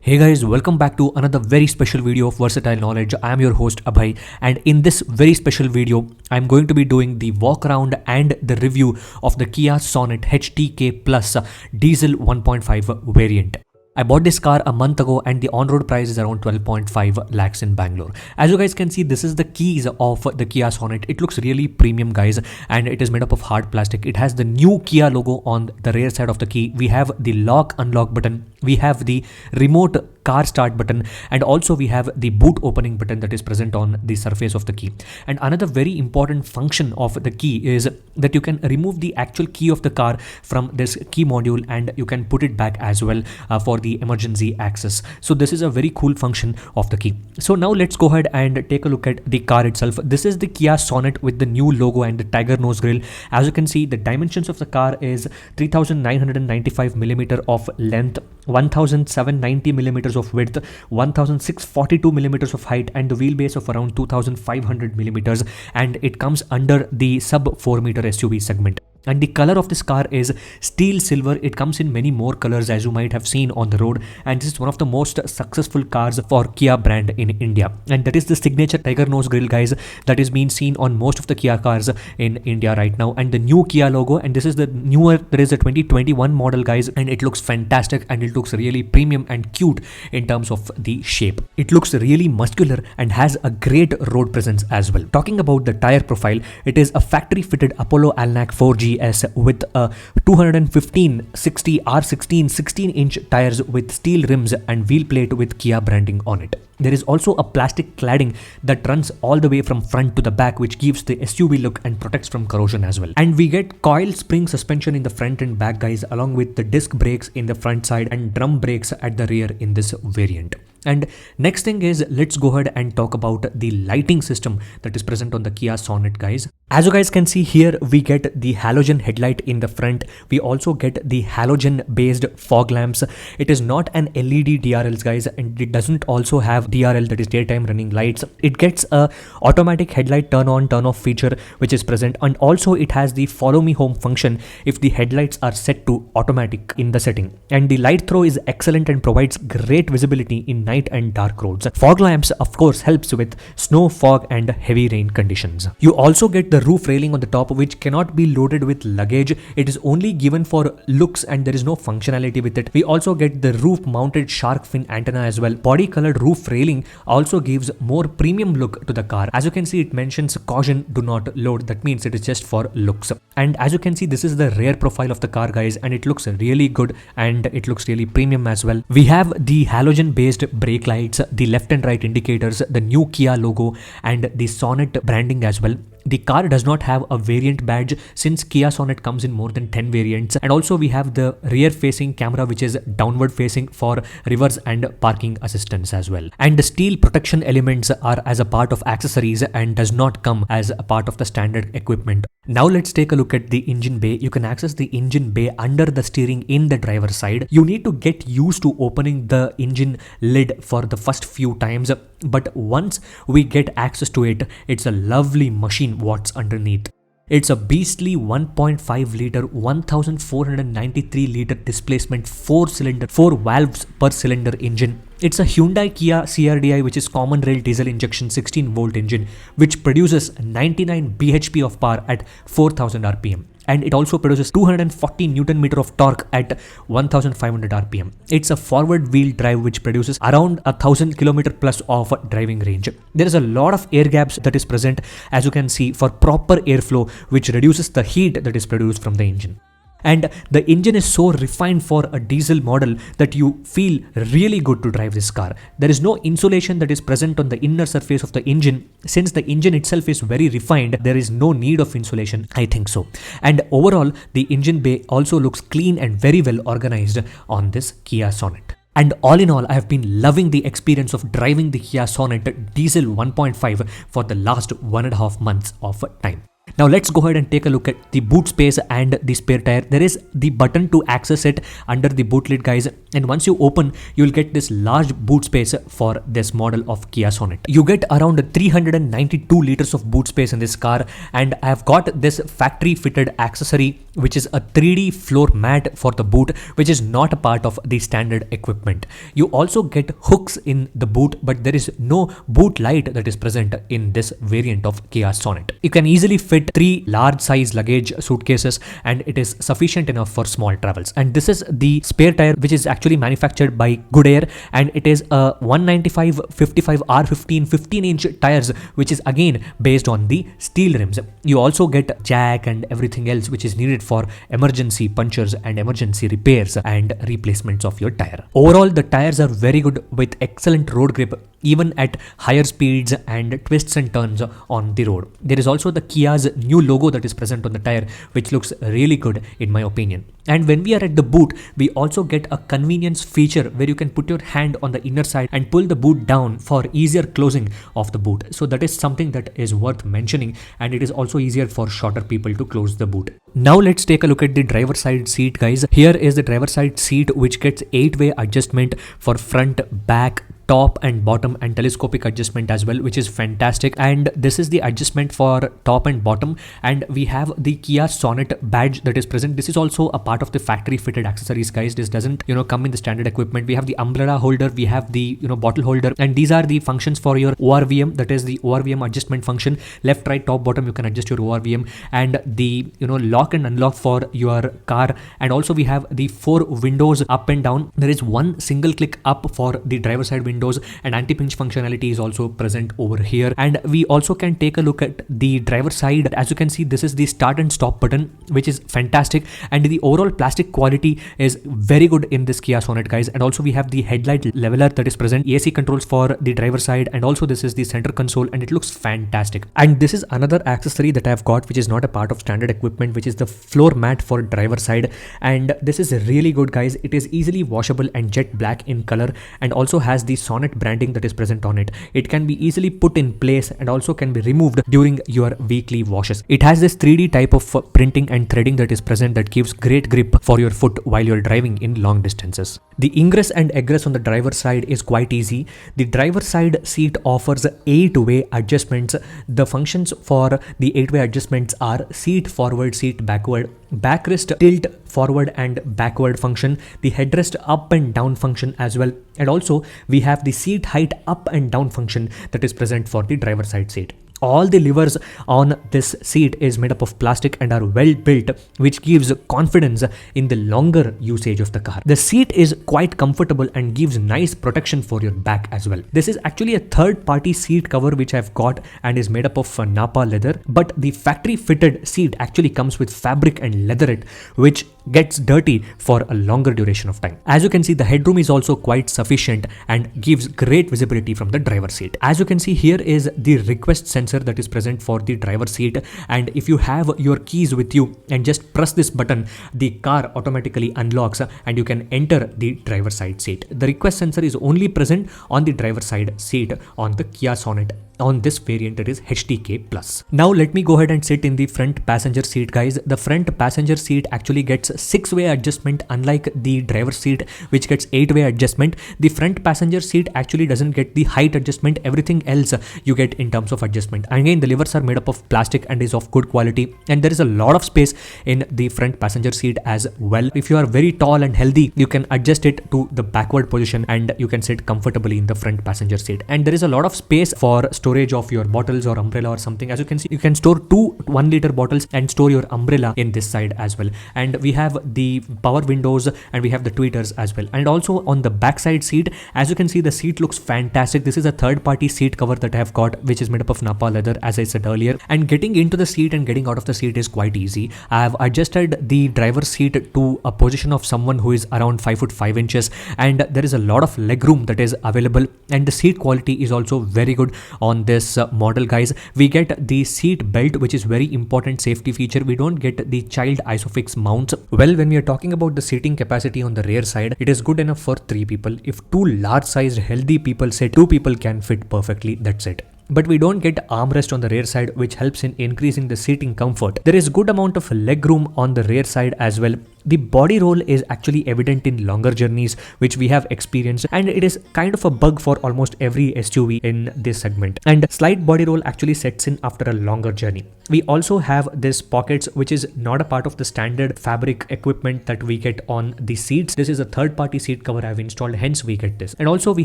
Hey guys, welcome back to another very special video of Versatile Knowledge. I am your host Abhay, and in this very special video, I am going to be doing the walk around and the review of the Kia Sonet HTK Plus Diesel 1.5 variant. I bought this car a month ago and the on-road price is around 12.5 lakhs in Bangalore. As you guys can see, this is the keys of the Kia Sonet. It looks really premium, guys, and it is made up of hard plastic. It has the new Kia logo on the rear side of the key. We have the lock unlock button. We have the remote car start button, and also we have the boot opening button that is present on the surface of the key. And another very important function of the key is that you can remove the actual key of the car from this key module and you can put it back as well for the emergency access. So this is a very cool function of the key. So now let's go ahead and take a look at the car itself. This is the Kia Sonet with the new logo and the tiger nose grille. As you can see, the dimensions of the car is 3995 millimeter of length, 1790 millimeters of width, 1642 millimeters of height, and the wheelbase of around 2500 millimeters, and it comes under the sub 4 meter SUV segment. And the color of this car is steel silver. It comes in many more colors as you might have seen on the road, and this is one of the most successful cars for Kia brand in India, and that is the signature tiger nose grille, guys, that is being seen on most of the Kia cars in India right now, and the new Kia logo. And this is the newer, there is a 2021 model, guys, and it looks fantastic and it looks really premium and cute in terms of the shape. It looks really muscular and has a great road presence as well. Talking about the tire profile, it is a factory fitted Apollo Alnac 4G with a 215/60 R16 16-inch tires with steel rims and wheel plate with Kia branding on it. There is also a plastic cladding that runs all the way from front to the back, which gives the SUV look and protects from corrosion as well. And we get coil spring suspension in the front and back, guys, along with the disc brakes in the front side and drum brakes at the rear in this variant. And next thing is, let's go ahead and talk about the lighting system that is present on the Kia Sonet, guys. As you guys can see here, we get the halogen headlight in the front. We also get the halogen based fog lamps. It is not an LED DRLs, guys, and it doesn't also have DRL, that is daytime running lights. It gets a automatic headlight turn on turn off feature which is present, and also it has the follow me home function if the headlights are set to automatic in the setting. And the light throw is excellent and provides great visibility in night and dark roads. Fog lamps of course helps with snow, fog and heavy rain conditions. You also get the roof railing on the top, which cannot be loaded with luggage. It is only given for looks and there is no functionality with it. We also get the roof mounted shark fin antenna as well. Body colored roof railing also gives more premium look to the car. As you can see, it mentions caution, do not load. That means it is just for looks. And as you can see, this is the rear profile of the car, guys, and it looks really good and it looks really premium as well. We have the halogen based brake lights, the left and right indicators, the new Kia logo and the Sonet branding as well. The car does not have a variant badge since Kia Sonet comes in more than 10 variants, and also we have the rear facing camera which is downward facing for reverse and parking assistance as well. And the steel protection elements are as a part of accessories and does not come as a part of the standard equipment. Now let's take a look at the engine bay. You can access the engine bay under the steering in the driver's side. You need to get used to opening the engine lid for the first few times, but once we get access to it, it's a lovely machine what's underneath. It's a beastly 1.5 liter 1493 liter displacement 4-cylinder 4 valves per cylinder engine. It's a Hyundai Kia CRDI, which is common rail diesel injection 16 volt engine, which produces 99 bhp of power at 4000 rpm. And it also produces 240 Newton meter of torque at 1500 rpm. It's a forward wheel drive which produces around 1000 km plus of driving range. There is a lot of air gaps that is present, as you can see, for proper airflow, which reduces the heat that is produced from the engine. And the engine is so refined for a diesel model that you feel really good to drive this car. There is no insulation that is present on the inner surface of the engine. Since the engine itself is very refined, there is no need of insulation, I think so. And overall, the engine bay also looks clean and very well organized on this Kia Sonet. And all in all, I have been loving the experience of driving the Kia Sonet Diesel 1.5 for the last 1.5 months of time. Now let's go ahead and take a look at the boot space and the spare tire. There is the button to access it under the boot lid, guys, and once you open, you'll get this large boot space for this model of Kia Sonet. You get around 392 liters of boot space in this car, and I have got this factory fitted accessory which is a 3D floor mat for the boot, which is not a part of the standard equipment. You also get hooks in the boot, but there is no boot light that is present in this variant of Kia Sonet. You can easily fit 3 large size luggage suitcases, and it is sufficient enough for small travels. And this is the spare tire, which is actually manufactured by Good Air, and it is a 195 55 R15 15-inch tires, which is again based on the steel rims. You also get jack and everything else which is needed for emergency punctures and emergency repairs and replacements of your tire. Overall, the tires are very good with excellent road grip even at higher speeds and twists and turns on the road. There is also the Kia's new logo that is present on the tire, which looks really good in my opinion. And when we are at the boot, we also get a convenience feature where you can put your hand on the inner side and pull the boot down for easier closing of the boot. So that is something that is worth mentioning, and it is also easier for shorter people to close the boot. Now let's take a look at the driver side seat, guys. Here is the driver side seat, which gets 8-way adjustment for front, back, top and bottom, and telescopic adjustment as well, which is fantastic. And this is the adjustment for top and bottom, and we have the Kia Sonet badge that is present. This is also a part of the factory fitted accessories, guys. This doesn't come in the standard equipment. We have the umbrella holder, we have the bottle holder, and these are the functions for your ORVM. That is the ORVM adjustment function. Left, right, top, bottom, you can adjust your ORVM, and the lock and unlock for your car. And also we have the 4 windows up and down. There is one single click up for the driver side windows, and anti-pinch functionality is also present over here. And we also can take a look at the driver side. As you can see, this is the start and stop button, which is fantastic, and the overall plastic quality is very good in this Kia Sonet, guys. And also we have the headlight leveler that is present, AC controls for the driver side, and also this is the center console, and it looks fantastic. And this is another accessory that I have got, which is not a part of standard equipment, which is the floor mat for driver side, and this is really good, guys. It is easily washable and jet black in color, and also has the Sonet branding that is present on it. It can be easily put in place and also can be removed during your weekly washes. It has this 3D type of printing and threading that is present that gives great grip for your foot while you're driving in long distances. The ingress and egress on the driver side is quite easy. The driver side seat offers 8-way adjustments. The functions for the 8-way adjustments are seat forward, seat backward, backrest tilt forward and backward function, the headrest up and down function as well, and also we have the seat height up and down function that is present for the driver side seat. All the levers on this seat is made up of plastic and are well built, which gives confidence in the longer usage of the car. The seat is quite comfortable and gives nice protection for your back as well. This is actually a third-party seat cover which I've got and is made up of Napa leather, but the factory fitted seat actually comes with fabric and leatherette, which gets dirty for a longer duration of time. As you can see, the headroom is also quite sufficient and gives great visibility from the driver's seat. As you can see, here is the request sensor that is present for the driver's seat, and if you have your keys with you and just press this button, the car automatically unlocks and you can enter the driver's side seat. The request sensor is only present on the driver's side seat on the Kia Sonet. On this variant, that is HTK Plus. Now let me go ahead and sit in the front passenger seat, guys. The front passenger seat actually gets 6-way adjustment, unlike the driver's seat which gets 8-way adjustment. The front passenger seat actually doesn't get the height adjustment. Everything else you get in terms of adjustment. Again, the levers are made up of plastic and is of good quality, and there is a lot of space in the front passenger seat as well. If you are very tall and healthy, you can adjust it to the backward position and you can sit comfortably in the front passenger seat. And there is a lot of space for storage of your bottles or umbrella or something. As you can see, you can store 2 1-liter bottles and store your umbrella in this side as well. And we have the power windows and we have the tweeters as well. And also on the backside seat, as you can see, the seat looks fantastic. This is a third-party seat cover that I have got, which is made up of Napa leather, as I said earlier. And getting into the seat and getting out of the seat is quite easy. I have adjusted the driver's seat to a position of someone who is around 5 foot 5 inches, and there is a lot of leg room that is available, and the seat quality is also very good on this model, guys. We get the seat belt, which is very important safety feature. We don't get the child isofix mounts. Well, when we are talking about the seating capacity on the rear side, it is good enough for 3 people. If 2 large sized healthy people sit, 2 people can fit perfectly. That's it. but we don't get armrest on the rear side, which helps in increasing the seating comfort. There is good amount of leg room on the rear side as well. The body roll is actually evident in longer journeys, which we have experienced, and it is kind of a bug for almost every SUV in this segment. And slight body roll actually sets in after a longer journey. We also have this pockets, which is not a part of the standard fabric equipment that we get on the seats. This is a third-party seat cover I've installed, hence we get this. And also we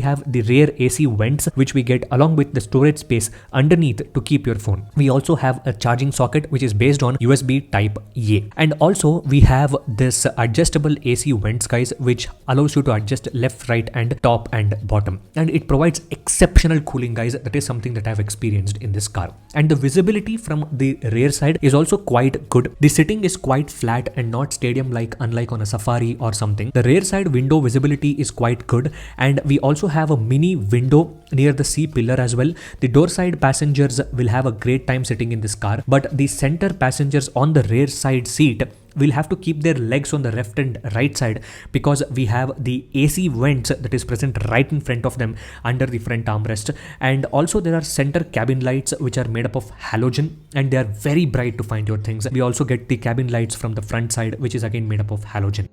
have the rear AC vents, which we get along with the storage space underneath to keep your phone. We also have a charging socket, which is based on USB Type A. And also we have this adjustable AC vents, guys, which allows you to adjust left, right, and top and bottom. And it provides exceptional cooling, guys. That is something that I've experienced in this car. And the visibility from the rear side is also quite good. The sitting is quite flat and not stadium-like, unlike on a Safari or something. The rear side window visibility is quite good, and we also have a mini window near the C pillar as well. The door side passengers will have a great time sitting in this car, but the center passengers on the rear side seat will have to keep their legs on the left and right side, because we have the AC vents that is present right in front of them under the front armrest. And also there are center cabin lights which are made up of halogen, and they are very bright to find your things. We also get the cabin lights from the front side, which is again made up of halogen.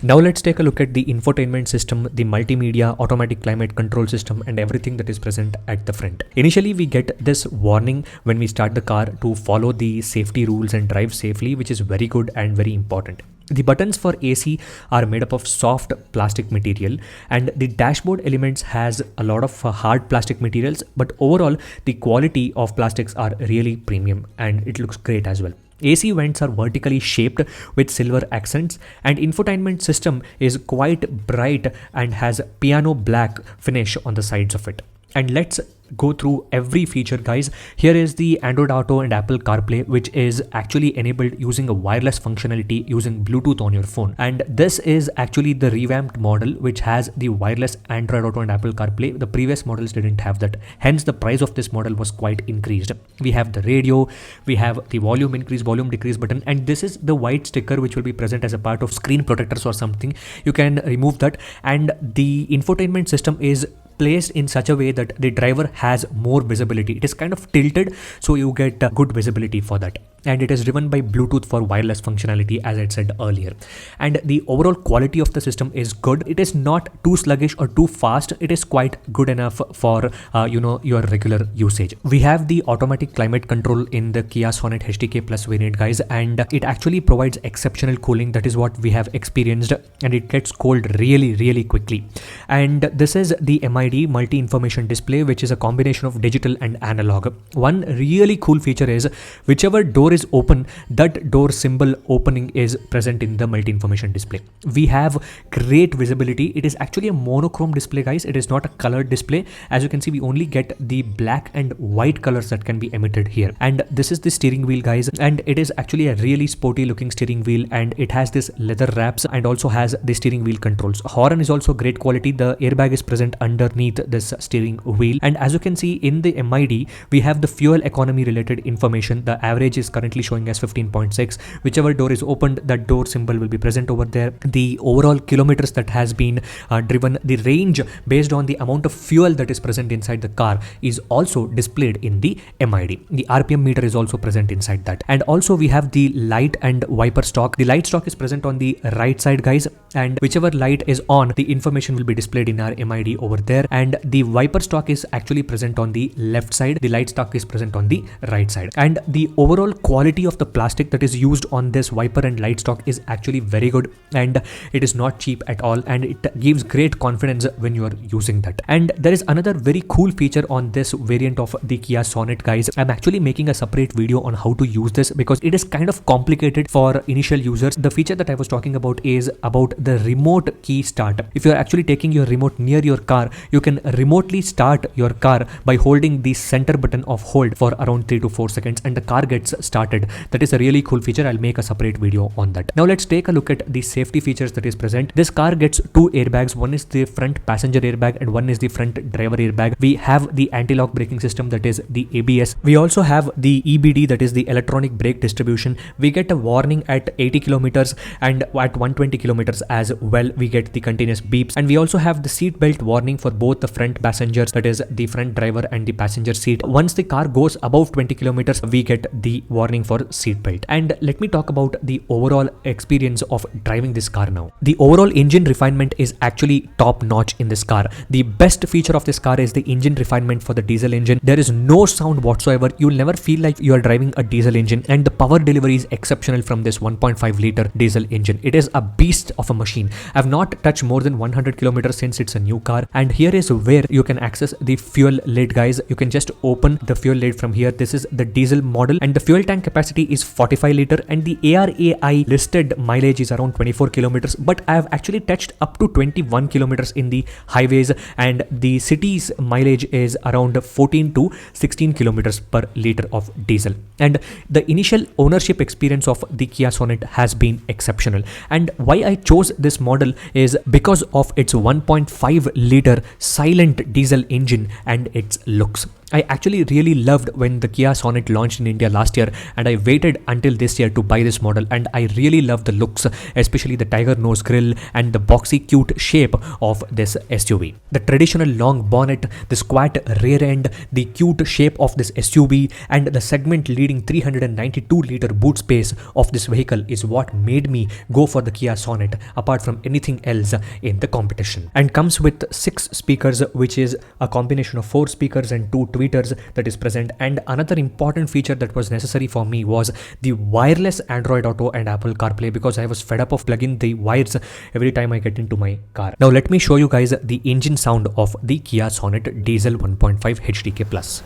Now let's take a look at the infotainment system, the multimedia, automatic climate control system, and everything that is present at the front. Initially, we get this warning when we start the car to follow the safety rules and drive safely, which is very good and very important. The buttons for AC are made up of soft plastic material, and the dashboard elements has a lot of hard plastic materials, but overall the quality of plastics are really premium and it looks great as well. AC vents are vertically shaped with silver accents, and infotainment system is quite bright and has piano black finish on the sides of it. And let's go through every feature, guys. Here is the Android Auto and Apple CarPlay, which is actually enabled using a wireless functionality using Bluetooth on your phone. And this is actually the revamped model which has the wireless Android Auto and Apple CarPlay. The previous models didn't have that, hence the price of this model was quite increased. We have the radio, we have the volume increase, volume decrease button, and this is the white sticker which will be present as a part of screen protectors or something. You can remove that, and the infotainment system is placed in such a way that the driver has more visibility. It is kind of tilted, so you get good visibility for that. And it is driven by Bluetooth for wireless functionality, as I said earlier. And the overall quality of the system is good. It is not too sluggish or too fast. It is quite good enough for your regular usage. We have the automatic climate control in the Kia Sonet HTK Plus variant, guys, and it actually provides exceptional cooling. That is what we have experienced, and it gets cold really quickly. And this is the MID, multi information display, which is a combination of digital and analog. One really cool feature is whichever door is open, that door symbol opening is present in the multi information display. We have great visibility. It is actually a monochrome display, guys. It is not a colored display. As you can see, we only get the black and white colors that can be emitted here. And this is the steering wheel, guys, and it is actually a really sporty looking steering wheel, and it has this leather wraps and also has the steering wheel controls. Horn is also great quality. The airbag is present underneath this steering wheel, and as you can see in the MID, we have the fuel economy related information. The average is currently showing as 15.6. Whichever door is opened, that door symbol will be present over there. The overall kilometers that has been driven, the range based on the amount of fuel that is present inside the car is also displayed in the MID. The RPM meter is also present inside that. And also we have the light and wiper stock. The light stock is present on the right side, guys, and whichever light is on, the information will be displayed in our MID over there. And the wiper stock is actually present on the left side. The light stock is present on the right side. And the overall quality of the plastic that is used on this wiper and light stock is actually very good, and it is not cheap at all, and it gives great confidence when you are using that. And there is another very cool feature on this variant of the Kia Sonet, guys. I'm actually making a separate video on how to use this because it is kind of complicated for initial users. The feature that I was talking about is about the remote key start. If you're actually taking your remote near your car, you can remotely start your car by holding the center button of hold for around 3 to 4 seconds, and the car gets started started. That is a really cool feature. I'll make a separate video on that. Now let's take a look at the safety features that is present. This car gets two airbags. One is the front passenger airbag and one is the front driver airbag. We have the anti-lock braking system, that is the ABS. We also have the EBD, that is the electronic brake distribution. We get a warning at 80 kilometers and at 120 kilometers as well. We get the continuous beeps, and we also have the seat belt warning for both the front passengers, that is the front driver and the passenger seat. Once the car goes above 20 kilometers, we get the warning for seat belt. And let me talk about the overall experience of driving this car now. The overall engine refinement is actually top notch in this car. The best feature of this car is the engine refinement for the diesel engine. There is no sound whatsoever. You will never feel like you are driving a diesel engine, and the power delivery is exceptional from this 1.5 liter diesel engine. It is a beast of a machine. I have not touched more than 100 kilometers since it's a new car, and here is where you can access the fuel lid, guys. You can just open the fuel lid from here. This is the diesel model, and the fuel tank capacity is 45 liter, and the ARAI listed mileage is around 24 kilometers, but I have actually touched up to 21 kilometers in the highways, and the city's mileage is around 14 to 16 kilometers per liter of diesel. And the initial ownership experience of the Kia Sonet has been exceptional, and why I chose this model is because of its 1.5 liter silent diesel engine and its looks. I actually really loved when the Kia Sonet launched in India last year, and I waited until this year to buy this model, and I really love the looks, especially the tiger nose grille and the boxy cute shape of this SUV. The traditional long bonnet, the squat rear end, the cute shape of this SUV, and the segment leading 392 liter boot space of this vehicle is what made me go for the Kia Sonet apart from anything else in the competition. And comes with 6 speakers, which is a combination of 4 speakers and 2 tweeters that is present. And another important feature that was necessary for me was the wireless Android Auto and Apple CarPlay, because I was fed up of plugging the wires every time I get into my car. Now let me show you guys the engine sound of the Kia Sonet Diesel 1.5 HTK Plus.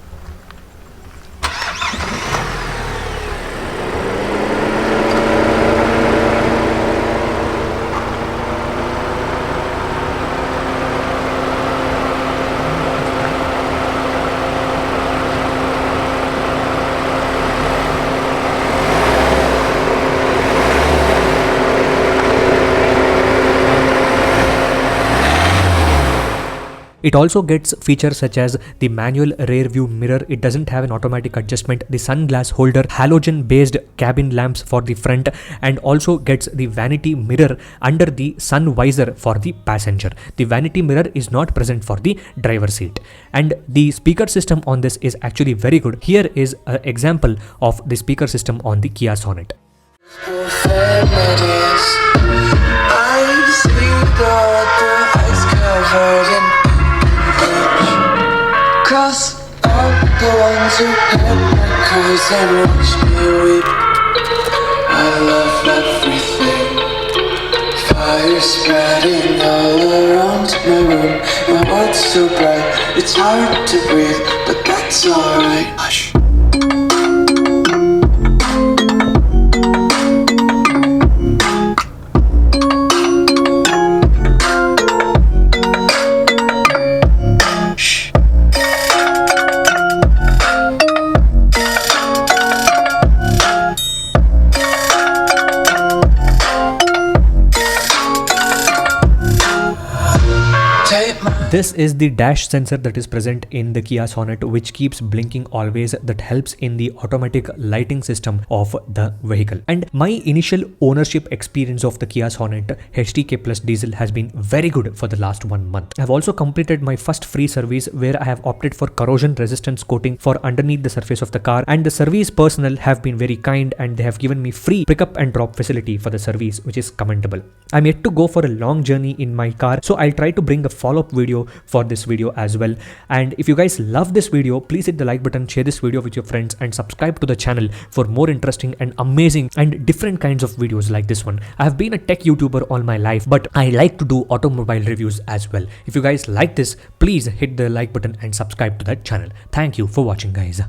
It also gets features such as the manual rear view mirror. It doesn't have an automatic adjustment, the sunglass holder, halogen based cabin lamps for the front, and also gets the vanity mirror under the sun visor for the passenger. The vanity mirror is not present for the driver seat. And the speaker system on this is actually very good. Here is an example of the speaker system on the Kia Sonet. Cross out the ones who heard my cries and watched me weep. I love everything. Fire spreading all around my room. My world's so bright, it's hard to breathe, but that's alright. Hush. This is the dash sensor that is present in the Kia Sonet, which keeps blinking always. That helps in the automatic lighting system of the vehicle. And my initial ownership experience of the Kia Sonet HTK Plus diesel has been very good for the last 1 month. I have also completed my first free service where I have opted for corrosion resistance coating for underneath the surface of the car, and the service personnel have been very kind and they have given me free pickup and drop facility for the service, which is commendable. I'm yet to go for a long journey in my car, so I'll try to bring a follow-up video for this video as well. And if you guys love this video, please hit the like button, share this video with your friends, and subscribe to the channel for more interesting and amazing and different kinds of videos like this one. I have been a tech YouTuber all my life, but I like to do automobile reviews as well. If you guys like this, please hit the like button and subscribe to that channel. Thank you for watching, guys.